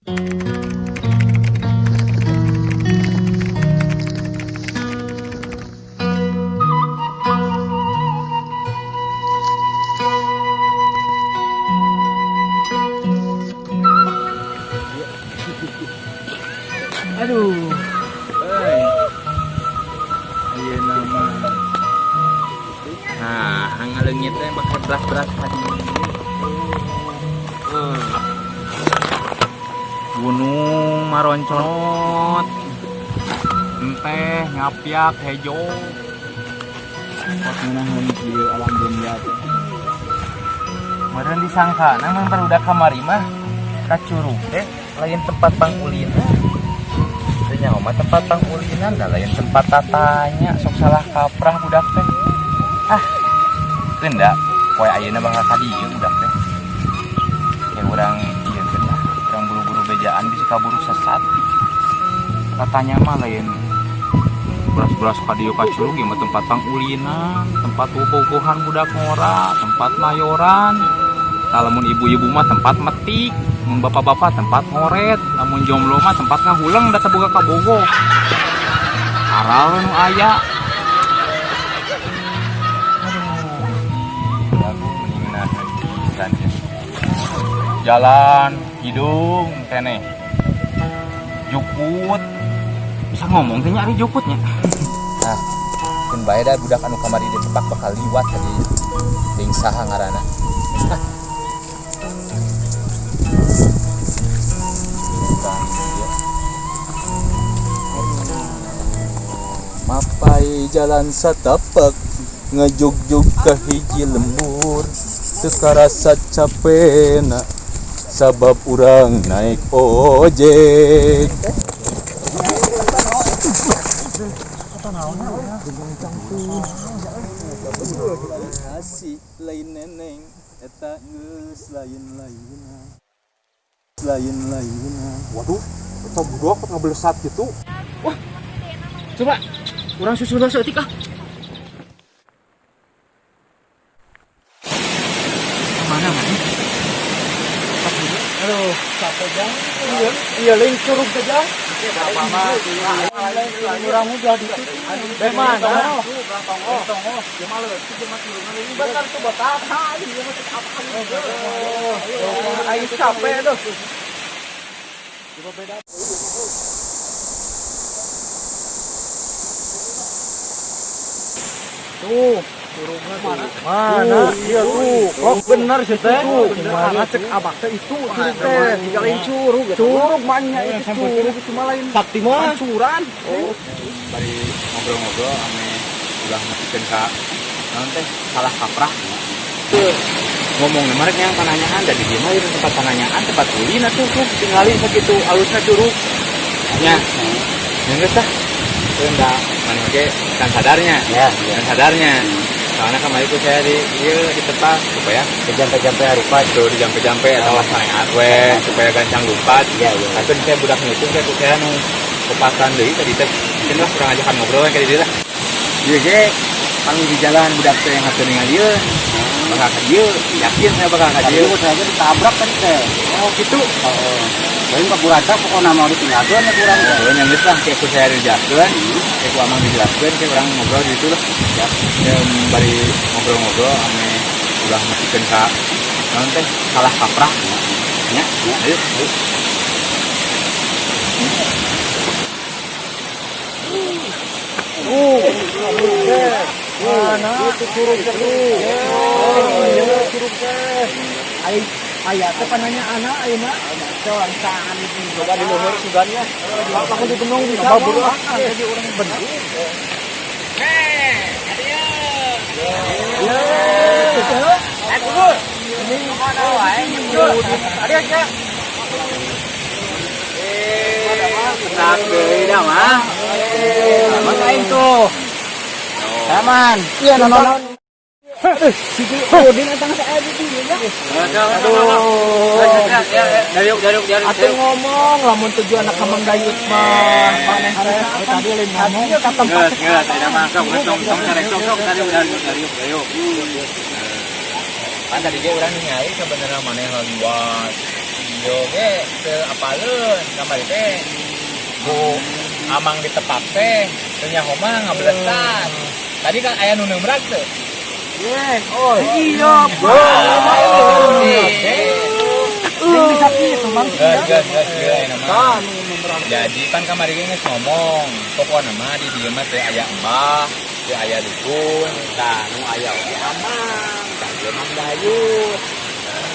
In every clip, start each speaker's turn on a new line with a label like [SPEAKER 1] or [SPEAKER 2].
[SPEAKER 1] Aduh. Iya nama. Nah, ngalengit teh bakal beras-beras tadi. Gunung Maronconot. Enteh ngapiak hejo. Pot meunang ieu alam dunia teh. Meureun disangka nang barudak kamari mah ka curug teh lain tempat pangulina. Nyawa mah tempat pangulinan dah lain tempat tatanya sok salah kaprah budak teh. Keunda poe ayeuna bakal ka dieu budak teh. Ya urang ieu keunda, urang buru-buru bejaan bisa kaburu sesat. Katanya mah lain beras-beras ka dieu ka curug mah tempat pangulinan, tempat ugoh-ugohan budak ngora, tempat mayoran. Lamun ibu-ibu mah tempat metik. Mun bapak-bapak tempat ngoret, namun jomblo mah tempat ngahuleng da teboga ka bogo. Aral nu aya. Aduh, mendingan jalan hidung keneh. Jukut. Bisa ngomong teh nyari jukutnya. Nah, keun bae da budak anu kamari di tepak bakal liwat tadi. Deing saha ngaranna. Mapai jalan satapak ngejug-jug ke hiji lembur teu karasa capena sabab urang naik ojek. Asik lain neneng eta geus lain-lainna.
[SPEAKER 2] Waduh, eta budak pot ngabelesat gitu.
[SPEAKER 1] Wah. Coba urang susul seeutik ah. Mana? Aduh, capek jang. Iya leuing curug teh jang. Apa mah? Urang udah di situ. Beh mana? Tongos. Jeung maleut, jeung mah curug leuing bakar tuh batak. Ieu mah teh apa kan. Aing capek aduh. Coba beda. Tuh, curugna mana? Iya tuh. Oh, benar sih teh. Mana cek abak teh itu curug teh. Tinggalin curug. Curug manya itu curug cuma lain. Sakti mah curan. Oh, bari ngobrol-ngobrol ame ulah masikeun ka naon teh salah kaprah. Ngomongna marek yang pananyaan dan di dieu mah tempat pananyaan tempat ulin atuh tinggalin sakitu alusna curug. Nya. Yang geus tah. Keunda mana ge kan sadarnya. Ya, kan sadarnya. Soalnya kemarin itu saya di tempat supaya jampe-jampe harupat tuh di jampe-jampe atau saling atwe supaya gancang lumpat. Iya. Tapi saya budak ngitung saya nu kepasan deui tadi teh. Mungkin lah kurang ajakan ngobrol kayak di dieu lah. Ieu ge panggi di jalan budak teh yang atuh ningali ieu. Bakal ka dieu, yakin saya bakal ka dieu.
[SPEAKER 2] Saya ditabrak tadi teh.
[SPEAKER 1] Oh, gitu.
[SPEAKER 2] Heeh. Lain ka buraca pokona mau ditinggalkeun ya kurang.
[SPEAKER 1] Yang geus lah kayak saya dijelaskeun, kayak ku amang dijelaskeun, kayak urang ngobrol di ditu lah. Ya. Yang bari ngobrol-ngobrol ame ulah masikeun ka naon teh salah kaprah. Nya, ayo. Mana itu curug teh? Iya, curug teh. Aya teh pananya anak ayeuna. Coan saan itu. Coba di luhur sugannya. Apa di benung bisa babur jadi orang benung. Adieu. Ya. Aku. Ini mana wae? Adieu ya. Nak deui dah mah. Mas aing tuh. Aman. Iya nonton. Situ Odin antang saya di dieu nya. Aduh. Atuh ngomong lamun tujuan anak Kamang Dayut mah. Maneh tadi lain ngomong ka tempat. Geus, ada masuk tong carek sok tadi udah ayo. Kan tadi ge urang ningali sebenarnya maneh liwat
[SPEAKER 3] yo ge teu apaleun kamari teh. Bu amang ditepak teh teu nyaho mah ngabelesan. Tadi kan aya nu neumrak teu.
[SPEAKER 1] Iya, bro. Yang bisa gitu, Bang.
[SPEAKER 3] Gas nama. Jadi kan kamari ge geus ngomong, pokona mah di dieu mah teu aya embah, teu aya dukun, tah nu aya we amang, tah ieu mah dayut.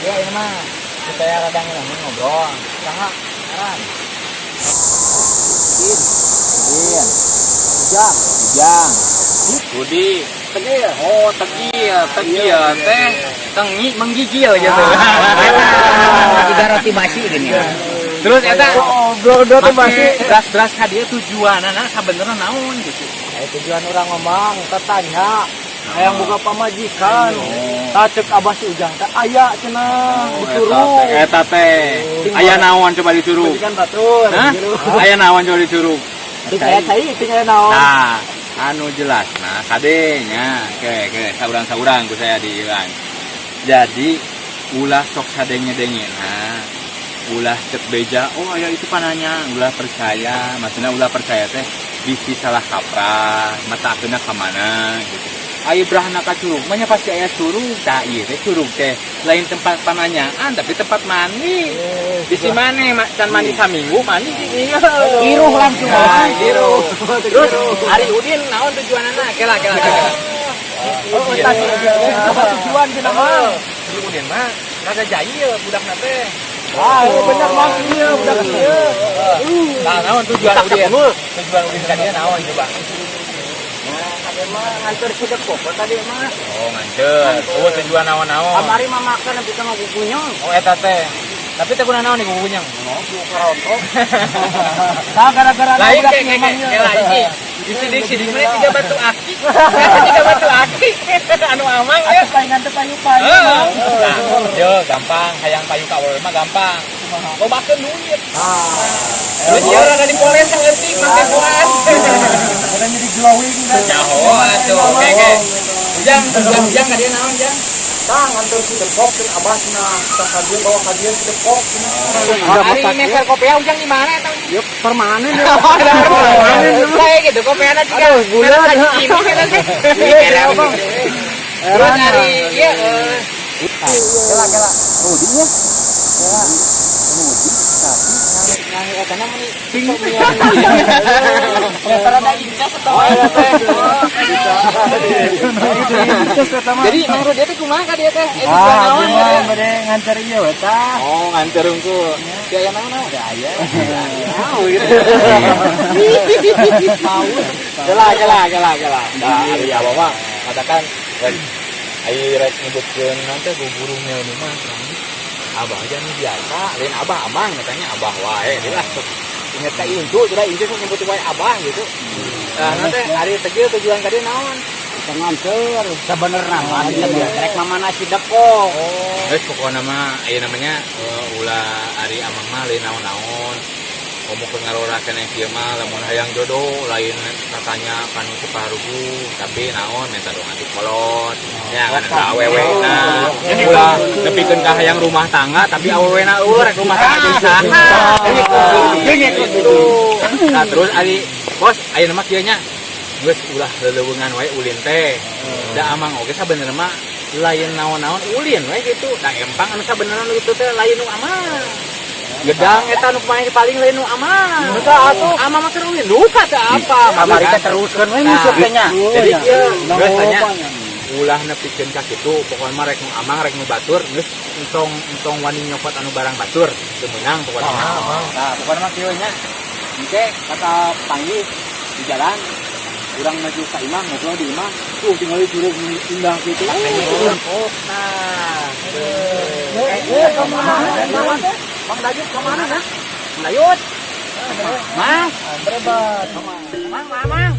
[SPEAKER 3] Ya ini mah kita ya kadang ngobrol. Saha? Aran. Ujang. Budi. Tegil. Oh, tegil teh tengi menggigil gitu.
[SPEAKER 2] Tiga roti basi gini.
[SPEAKER 3] Terus eta
[SPEAKER 1] Bro, teh masih
[SPEAKER 3] beras-beras ka dieu tujuanana sabenerna naon gitu.
[SPEAKER 1] tujuan orang ngomong, tanya. Hayang boga pamajikan. Cek abah si Ujang teh aya cenah disuruh.
[SPEAKER 3] Eta teh aya naon coba disuruh.
[SPEAKER 1] Kan batur.
[SPEAKER 3] Aya naon coba disuruh.
[SPEAKER 1] Saya tinggal naon.
[SPEAKER 3] Nah, anu jelas nah kadenya ke saurang-saurang ku saya di Iran. Jadi ulah sok sadenge-dengena. Ulah cek beja, oh aya itu pananya, ulah percaya, maksudnya ulah percaya teh bisi salah kaprah, mata akeuna ka mana gitu. Ayo berahna ka curug, manya pasti aya curug, tah ieu teh curug teh lain tempat pananyaan tapi tempat mandi. Bisi maneh can mandi saminggu mandi di ieu.
[SPEAKER 2] Iruh langsung.
[SPEAKER 3] Nah, iruh. Terus Ari Udin naon tujuanana? Kela.
[SPEAKER 1] Oh, tujuan cenah mah.
[SPEAKER 3] Ari Udin mah rada jahil budakna teh.
[SPEAKER 1] Bener Bang, iya udah kieu.
[SPEAKER 3] Nah, naon tujuan Udin? Tujuan Udin ka dieu naon coba?
[SPEAKER 1] Ade mah nganter si depok tadi mah.
[SPEAKER 3] Oh, ngancer. Oh, tujuan naon-naon.
[SPEAKER 1] Kamari mah makan tapi tengah kukunya.
[SPEAKER 3] Oh, eta teh. Tapi teh kunaon nih kukunyang?
[SPEAKER 1] Nah, gara-gara
[SPEAKER 3] lain kayak iki. Di sidik menit 3 batu aki. 3 batu aki. Anu amang ya.
[SPEAKER 1] Palingan teh payu-payu.
[SPEAKER 3] Nah, yo gampang, hayang payu ka awewe mah gampang. Lobakeun duit. Terus ieu rada dipoles saeutik make buat.
[SPEAKER 1] Udah jadi glowing kan.
[SPEAKER 3] Nyaho atuh. Oke. Ujang ka dieu naon, Jang?
[SPEAKER 1] Tang nganter si depok ke abasna. Sakadieu bawa kadieu si depok.
[SPEAKER 3] Ari meser kopiah Ujang di mana eta?
[SPEAKER 1] Yuk permanen ya.
[SPEAKER 3] Saya gitu kopiahna juga. Bulan ini kita teh. Terus Ari ieu
[SPEAKER 1] Kela. Oh, dinya. Kela.
[SPEAKER 3] Jadi menurut dia teh kumaha ka dia teh?
[SPEAKER 1] Bade nganter ieu we tah.
[SPEAKER 3] Oh, nganter unggul. Dia aya naon? Aya. Mau gitu. Mau. Kela. Nah, ari abah mah katakan ai rek nyebutkeun nanti guru ini mah. Abah aja nih biasa, lain abah amang katanya abah wae, jelas inget ka incu, sudah incu nyebut wae abah gitu. Nah, nanti hari tegil tujuan ka dieu naon?
[SPEAKER 2] Kita nganter sebenarnya mah rek mamana si depok.
[SPEAKER 3] Geus pokona mah aya namanya ulah ari amang mah lain naon-naon. Komukeun ngarorakeun kieu mah lamun hayang jodoh lain katanya kanu separugu, tapi naon minta doa di kolot. Ya kan ada awewe na. Ulah nepikeun ka hayang rumah tangga tapi awewe na rek rumah tangga jeung saha. Gitu. Nah, terus ari bos aya mah kieu nya. Geus ulah leuleungan wae ulin teh. Da amang oge sabenerna mah lain naon-naon ulin we gitu. Da empang anu sabenerna itu teh lain nu amang. Gedang eta nu paling lain nu amang. Eta atuh amang mah keur ulin luka teh apa?
[SPEAKER 2] Kamari teh teruskeun we musuk teh nya.
[SPEAKER 3] Jadi ieu geus tanya ulah nepikeun ka kitu pokona mah rek nu amang rek nu batur geus entong wani nyopot anu barang batur teu meunang pokona mah.
[SPEAKER 2] Nah, pokona mah kieu nya. Engke kata panggil di jalan urang maju ka imah ngobrol di imah tuh tinggal curug indah gitu.
[SPEAKER 3] Oh, nah.
[SPEAKER 2] Bang Dayut ke mana nah? Bang Dayut. Mas,
[SPEAKER 1] Berebat.
[SPEAKER 2] Mang.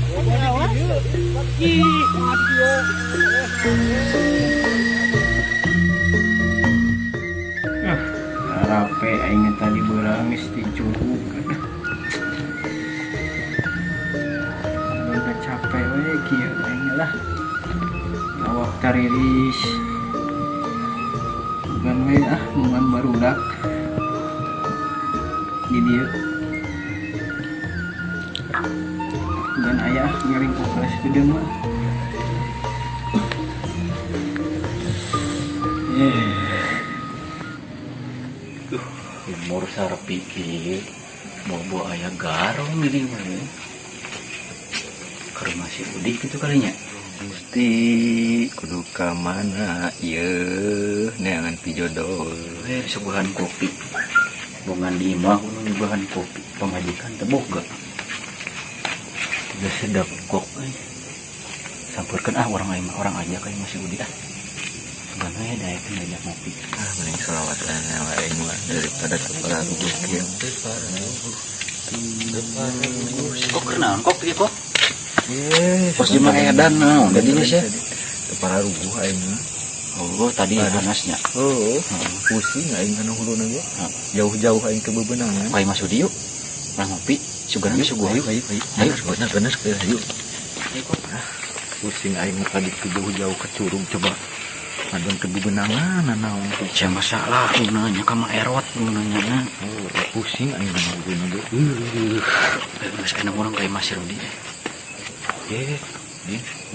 [SPEAKER 1] Rape aing tadi beramis di curug. Udah capek we kieu aing lah. Awak tariris. Bukan we nungan barudak. dia. Dan ayah ngiring kompres gede mah.
[SPEAKER 2] Umur sarepiki bobo ayah garong gini mah. Ke rumah si Udik gitu kalinya.
[SPEAKER 1] Gusti kudu ka mana ieu neangan pijodol.
[SPEAKER 2] Sebuahan kopi. Bongan di imah kudu nyobahan kopi. Pamajikan teu boga. Udah sedap kok. Sampurkeun orang lain orang aja kayak masih Udik sebenarnya daekeun ngajak ngopi.
[SPEAKER 1] Mending selawatan aing mah daripada kepala rubuh kieu.
[SPEAKER 2] Kok kenaon kok ieu kok?
[SPEAKER 1] Pos di mana edan naon
[SPEAKER 2] Jadinya sih
[SPEAKER 1] kepala rubuh aing mah.
[SPEAKER 2] Oh tadi panasnya.
[SPEAKER 1] Oh, pusing aing kana huluna ge. Jauh-jauh aing ke bebenangan.
[SPEAKER 2] Kayak masuk diuk. Orang ngopi, sugan ge suguh ayo.
[SPEAKER 1] Ayo, bener ayo. Pusing aing mah tadi ke jauh-jauh ke Curug coba. Adon ke bebenangan naon.
[SPEAKER 2] Saya masalah nanya ka Erot nanya.
[SPEAKER 1] Oh, pusing aing mah huluna ge.
[SPEAKER 2] Geus kana urang kayak Mas Rudi.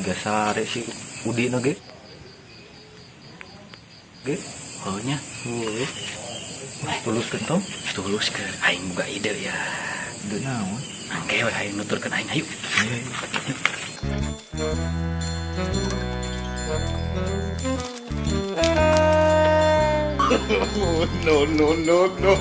[SPEAKER 1] Gak sare si Udi na ge.
[SPEAKER 2] Oh nya.
[SPEAKER 1] Tulus kentong.
[SPEAKER 2] Tulus ke aing boga ide ya.
[SPEAKER 1] Ide naon?
[SPEAKER 2] Angke we aing nuturkeun aing ayo.
[SPEAKER 1] No.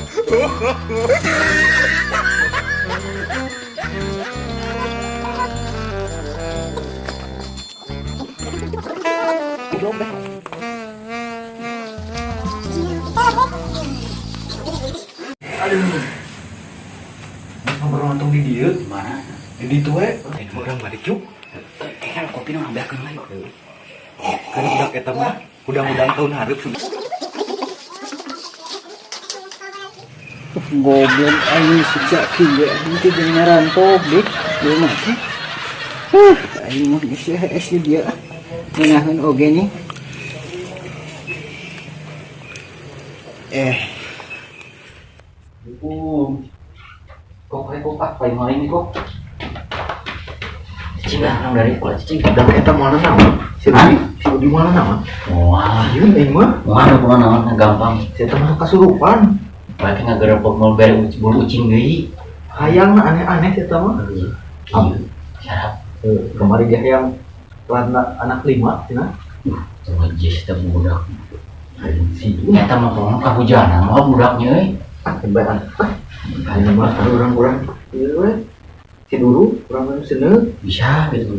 [SPEAKER 1] Aduh. Nomor nonton di dia.
[SPEAKER 2] Mana?
[SPEAKER 1] Di ditu we. Urang balik yuk.
[SPEAKER 2] Kopi nu ambekeun lah yuk.
[SPEAKER 1] Kan budak eta mah udang-udang tahun hareup sudah.
[SPEAKER 4] Goblok aing sejak kieu henteu jeung ngarantok dik ieu mah teh. Aing mah geus es di dia. Ngenaheun oge nih.
[SPEAKER 2] Kok paling maling nih kok. Cicing lah dari kula cicing.
[SPEAKER 1] Budak eta mana naon? Si Udi mana naon?
[SPEAKER 2] Wah,
[SPEAKER 1] Ieu aing mah
[SPEAKER 2] mana pun naon gampang.
[SPEAKER 1] saya teh kasurupan.
[SPEAKER 2] Balik ngagerebek mau bere bulu ucing deui.
[SPEAKER 1] Hayangna aneh-aneh eta mah.
[SPEAKER 2] Iya. Sarap.
[SPEAKER 1] Kemarin dia yang anak 5 cenah.
[SPEAKER 2] Coba jis teh budak. Si eta mah kono kahujanan mah budaknya euy.
[SPEAKER 1] Kebayan. Hanya mah orang-orang ieu we. Si dulu urang seneu
[SPEAKER 2] Bisa gitu.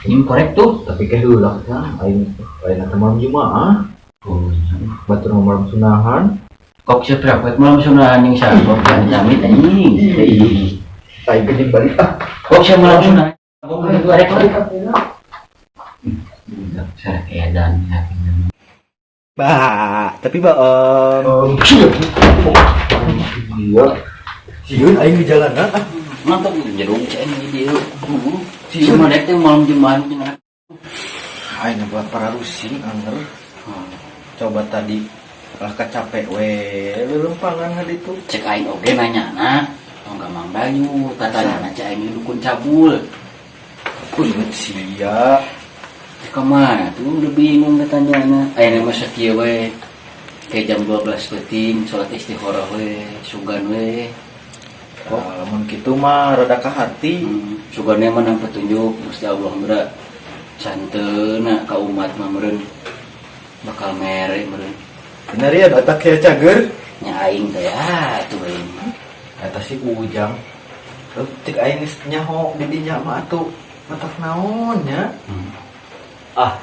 [SPEAKER 2] Ini korek tuh.
[SPEAKER 1] tapi keheula tah aing malam Jumaah.
[SPEAKER 2] Oh,
[SPEAKER 1] Batur malam sunahan.
[SPEAKER 2] kok seberapa malam sunahan yang sabok kan jamit anjing.
[SPEAKER 1] Aing gede balik
[SPEAKER 2] Kok saya malam sunahan? Kok itu arek budak sarek edan ya.
[SPEAKER 1] Tapi iya. Sieun aing di jalanan
[SPEAKER 2] Mantap jeruk ceng di dia. Si mana teh malam Jumat jeung
[SPEAKER 1] aing buat para rusing anger. Coba tadi lah kecapek we lelempangan hal itu.
[SPEAKER 2] cek aing oge nanyana. Enggak mang dayu, tatana cek aing dukun cabul.
[SPEAKER 1] Inget sia.
[SPEAKER 2] Kemana tuh udah bingung katanya. Ayeuna mah sakieu we. Kayak jam 12 penting salat istikharah we, sugan we.
[SPEAKER 1] Lamun kitu mah rada ka hati.
[SPEAKER 2] Sugannya menang petunjuk Gusti Allah beura canteuna ka umat mah meureun bakal mere meureun.
[SPEAKER 1] Bener ya otak kayak cager.
[SPEAKER 2] Nya aing teh tuh aing.
[SPEAKER 1] Eta si Ujang. Terus cek aing geus nyaho di dinya mah atuh matak naon nya.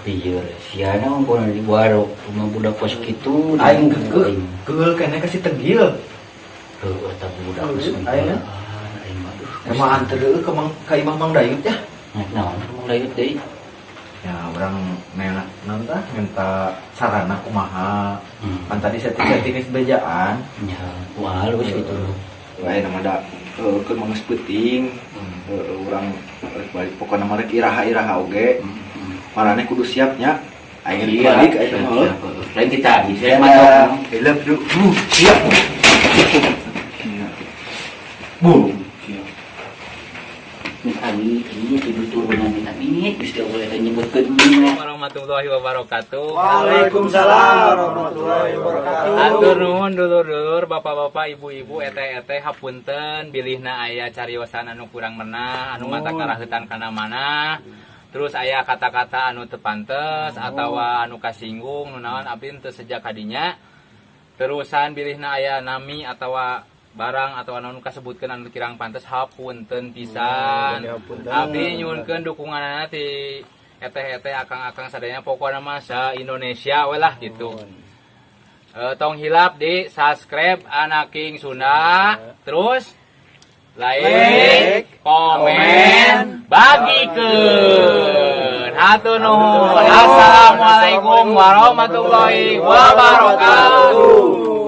[SPEAKER 2] Pieur siana mun di warung rumah budak pos kitu
[SPEAKER 1] Aing geul kene kasih tegil.
[SPEAKER 2] Heuh eta budak
[SPEAKER 1] Aing
[SPEAKER 2] mah
[SPEAKER 1] emang antereu ka Imam Mang Dayut ya.
[SPEAKER 2] naon mun layut deui.
[SPEAKER 1] Ya orang minta sarana kumaha. Kan tadi setting bejaan.
[SPEAKER 2] Ya halus itu.
[SPEAKER 1] Lain nama ada ke mangas peuting. Urang balik pokona mah rek iraha-iraha oge. Marane kudu siapnya. Aing balik aya mah.
[SPEAKER 2] Lain kita bisa mantap.
[SPEAKER 1] I love you. Siap.
[SPEAKER 4] Kali ini tidur turunan minta bingit, Gusti Allah tanya nyebut kedua.
[SPEAKER 3] Warahmatullahi wabarakatuh.
[SPEAKER 1] Waalaikumsalam warahmatullahi wabarakatuh.
[SPEAKER 3] Atur nuhun dulur-dulur, bapak-bapak, ibu-ibu, eteh-eteh hapunten bilihna aya cariosan anu kurang menah, anu mata karaheutan kana mana. Terus aya kata-kata anu teu pantes atawa anu kasinggung nu naon abdi teu sejak kadinya. Terusan bilihna aya nami atawa barang atau anu kasebutkeun anu kirang pantes hapunten pisan. Abdi nyuhunkeun dukunganna ti eteh-eteh akang-akang sadayana pokona mah sa Indonesia we lah gitu. Tong hilap di subscribe Anaking Sunda, terus like, komen, bagikeun. Hatur nuhun. Assalamualaikum warahmatullahi wabarakatuh.